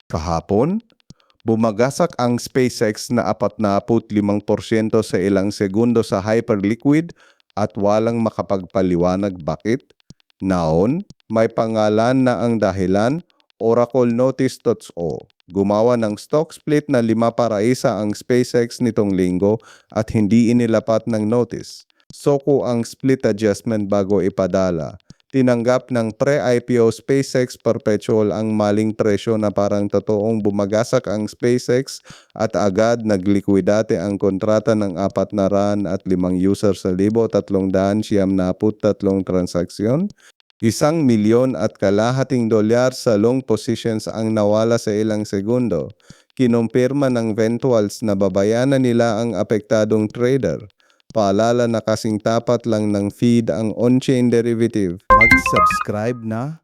Kahapon, bumagsak ang SpaceX na 45% sa ilang segundo sa hyperliquid at walang makapagpaliwanag bakit. Naon, may pangalan na ang dahilan, Oracle Notice.o. Gumawa ng stock split na 5 para 1 ang SpaceX nitong linggo at hindi inilapat ng notice. Soko ang split adjustment bago ipadala. Tinanggap ng pre-IPO SpaceX Perpetual ang maling presyo na parang totoong bumagasak ang SpaceX at agad naglikwidate ang kontrata ng 405 users sa 1,393 transaksyon. $1,500,000 sa long positions ang nawala sa ilang segundo. Kinumpirma ng Ventuals na babayanan nila ang apektadong trader. Paalala na kasing tapat lang ng feed ang on-chain derivative. Mag-subscribe na